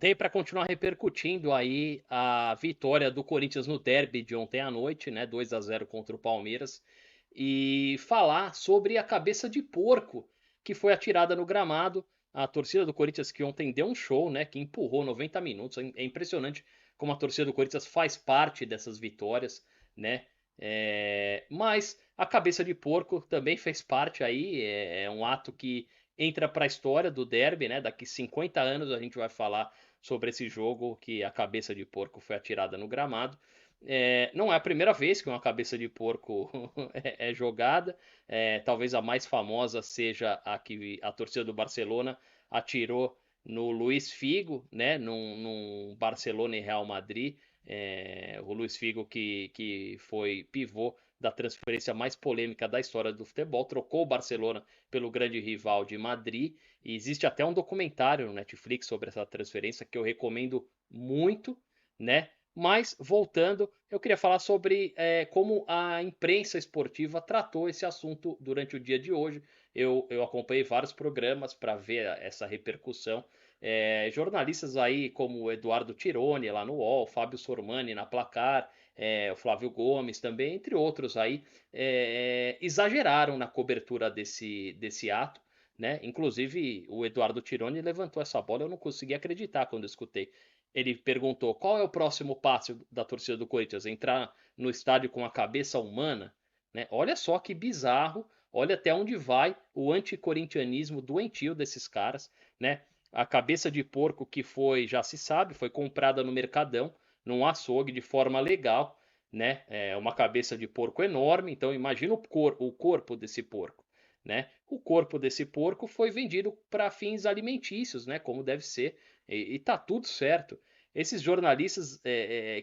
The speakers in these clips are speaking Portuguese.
voltei para continuar repercutindo aí a vitória do Corinthians no derby de ontem à noite, né, 2-0 contra o Palmeiras, e falar sobre a cabeça de porco que foi atirada no gramado. A torcida do Corinthians que ontem deu um show, né, que empurrou 90 minutos. É impressionante como a torcida do Corinthians faz parte dessas vitórias, né? Mas a cabeça de porco também fez parte aí, é um ato que entra para a história do derby, né? Daqui 50 anos a gente vai falar sobre esse jogo que a cabeça de porco foi atirada no gramado. Não é a primeira vez que uma cabeça de porco é jogada. Talvez a mais famosa seja a que a torcida do Barcelona atirou no Luiz Figo, né? Num Barcelona e Real Madrid. O Luiz Figo que foi pivô da transferência mais polêmica da história do futebol, trocou o Barcelona pelo grande rival de Madrid, e existe até um documentário no Netflix sobre essa transferência que eu recomendo muito, né? Mas, voltando, eu queria falar sobre como a imprensa esportiva tratou esse assunto durante o dia de hoje. Eu acompanhei vários programas para ver essa repercussão. Jornalistas aí como o Eduardo Tironi lá no UOL, Fábio Sormani na Placar, o Flávio Gomes também, entre outros aí, exageraram na cobertura desse ato, né? Inclusive o Eduardo Tironi levantou essa bola, eu não consegui acreditar quando eu escutei. Ele perguntou qual é o próximo passo da torcida do Corinthians, entrar no estádio com a cabeça humana, né? Olha só que bizarro, olha até onde vai o anticorintianismo doentio desses caras, né? A cabeça de porco que foi, já se sabe, foi comprada no Mercadão, num açougue de forma legal, né? É uma cabeça de porco enorme, então imagina o corpo desse porco, né? O corpo desse porco foi vendido para fins alimentícios, né? Como deve ser, e tá tudo certo. Esses jornalistas,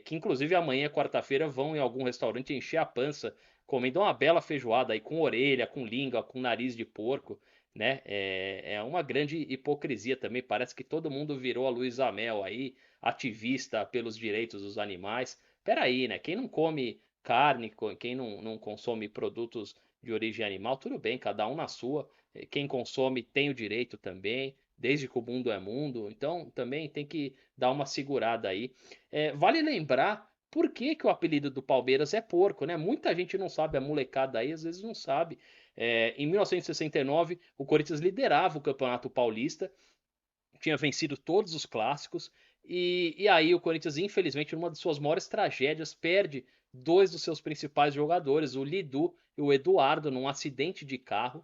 que inclusive amanhã, quarta-feira, vão em algum restaurante encher a pança, comendo uma bela feijoada aí com orelha, com língua, com nariz de porco, né? É uma grande hipocrisia também. Parece que todo mundo virou a Luísa Mel aí, ativista pelos direitos dos animais. Peraí, né? Quem não come carne, quem não consome produtos de origem animal, tudo bem, cada um na sua. Quem consome tem o direito também, desde que o mundo é mundo. Então também tem que dar uma segurada aí. Vale lembrar por que, que o apelido do Palmeiras é porco, né? Muita gente não sabe, a molecada aí às vezes não sabe. Em 1969, o Corinthians liderava o Campeonato Paulista, tinha vencido todos os clássicos, e aí o Corinthians, infelizmente, numa de suas maiores tragédias, perde dois dos seus principais jogadores, o Lidu e o Eduardo, num acidente de carro.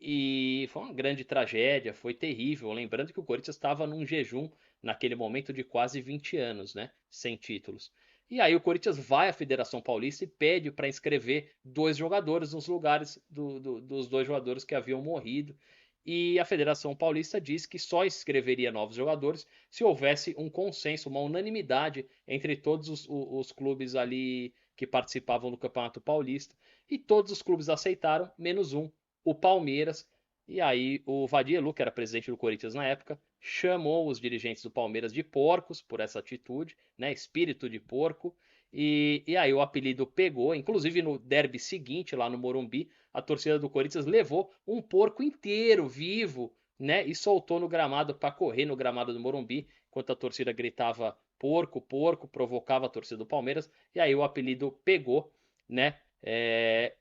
E foi uma grande tragédia, foi terrível. Lembrando que o Corinthians estava num jejum naquele momento de quase 20 anos, né? Sem títulos. E aí o Corinthians vai à Federação Paulista e pede para inscrever dois jogadores nos lugares dos dois jogadores que haviam morrido. E a Federação Paulista diz que só inscreveria novos jogadores se houvesse um consenso, uma unanimidade entre todos os clubes ali que participavam do Campeonato Paulista. E todos os clubes aceitaram, menos um, o Palmeiras. E aí o Vadielu, que era presidente do Corinthians na época, chamou os dirigentes do Palmeiras de porcos por essa atitude, né? Espírito de porco. E aí o apelido pegou, inclusive no derby seguinte, lá no Morumbi, a torcida do Corinthians levou um porco inteiro, vivo, né? E soltou no gramado para correr no gramado do Morumbi, enquanto a torcida gritava porco, porco, provocava a torcida do Palmeiras. E aí o apelido pegou, né?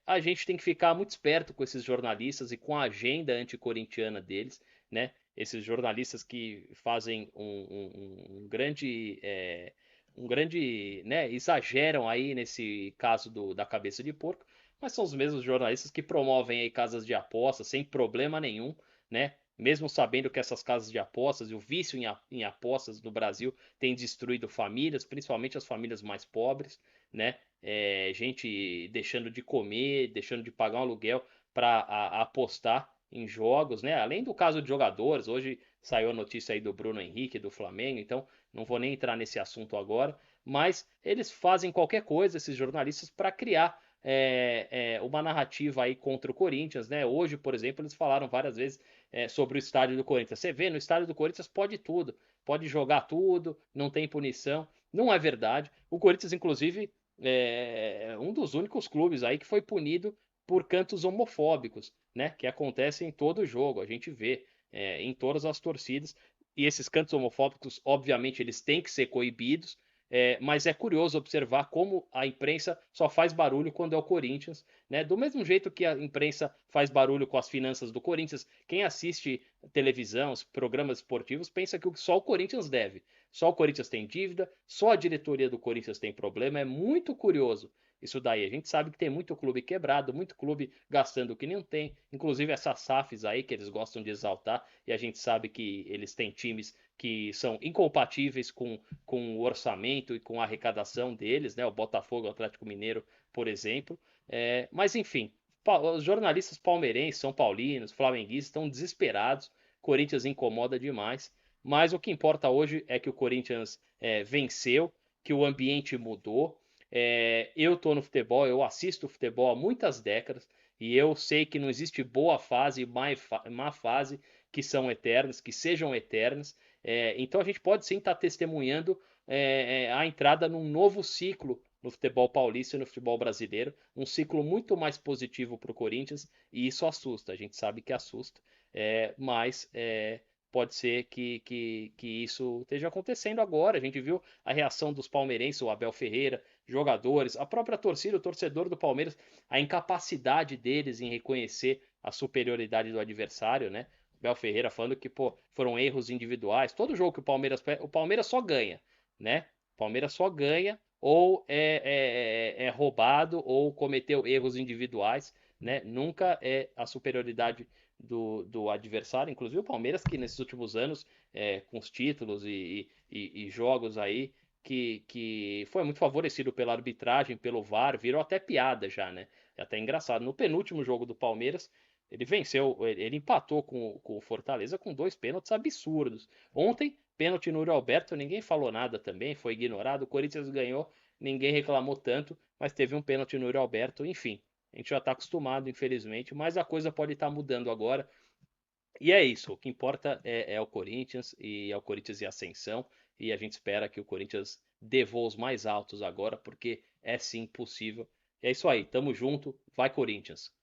A gente tem que ficar muito esperto com esses jornalistas e com a agenda anticorintiana deles, né? Esses jornalistas que fazem um grande, né, exageram aí nesse caso da cabeça de porco, mas são os mesmos jornalistas que promovem aí casas de apostas sem problema nenhum, né? Mesmo sabendo que essas casas de apostas e o vício em apostas no Brasil tem destruído famílias, principalmente as famílias mais pobres, né? Gente deixando de comer, deixando de pagar um aluguel para apostar em jogos, né? Além do caso de jogadores, hoje saiu a notícia aí do Bruno Henrique do Flamengo, então não vou nem entrar nesse assunto agora, mas eles fazem qualquer coisa, esses jornalistas, para criar uma narrativa aí contra o Corinthians, né? Hoje, por exemplo, eles falaram várias vezes sobre o estádio do Corinthians. Você vê, no estádio do Corinthians pode tudo, pode jogar tudo, não tem punição. Não é verdade. O Corinthians, inclusive, um dos únicos clubes aí que foi punido por cantos homofóbicos, né? Que acontece em todo jogo, a gente vê em todas as torcidas. e esses cantos homofóbicos, obviamente, eles têm que ser coibidos, mas é curioso observar como a imprensa só faz barulho quando é o Corinthians, né? Do mesmo jeito que a imprensa faz barulho com as finanças do Corinthians, quem assiste televisão, os programas esportivos, pensa que só o Corinthians deve. Só o Corinthians tem dívida, só a diretoria do Corinthians tem problema. É muito curioso isso daí. A gente sabe que tem muito clube quebrado, muito clube gastando o que não tem, inclusive essas SAFs aí que eles gostam de exaltar, e a gente sabe que eles têm times que são incompatíveis com o orçamento e com a arrecadação deles, né? O Botafogo, o Atlético Mineiro, por exemplo. Mas enfim, os jornalistas palmeirenses, são paulinos, flamenguistas estão desesperados. Corinthians incomoda demais. Mas o que importa hoje é que o Corinthians venceu, que o ambiente mudou. Eu estou no futebol, eu assisto futebol há muitas décadas e eu sei que não existe boa fase e má fase que são eternas, que sejam eternas. Então a gente pode sim estar testemunhando a entrada num novo ciclo no futebol paulista e no futebol brasileiro, um ciclo muito mais positivo para o Corinthians, e isso assusta, a gente sabe que assusta, mas pode ser que isso esteja acontecendo agora. A gente viu a reação dos palmeirenses, o Abel Ferreira, jogadores, a própria torcida, o torcedor do Palmeiras, a incapacidade deles em reconhecer a superioridade do adversário, né? O Abel Ferreira falando que, pô, foram erros individuais. Todo jogo que o Palmeiras só ganha, né? O Palmeiras só ganha ou é roubado ou cometeu erros individuais, né? Nunca é a superioridade do adversário. Inclusive o Palmeiras, que nesses últimos anos, com os títulos e jogos aí, que foi muito favorecido pela arbitragem, pelo VAR, virou até piada já, né? É até engraçado. No penúltimo jogo do Palmeiras, ele venceu, ele empatou com o Fortaleza com 2 pênaltis absurdos. Ontem, pênalti no Yuri Alberto, ninguém falou nada também, foi ignorado. O Corinthians ganhou, ninguém reclamou tanto, mas teve um pênalti no Yuri Alberto, enfim. A gente já está acostumado, infelizmente, mas a coisa pode estar mudando agora. E é isso, o que importa é o Corinthians e é o Corinthians em ascensão. E a gente espera que o Corinthians dê voos mais altos agora, porque é sim possível. E é isso aí, tamo junto, vai Corinthians!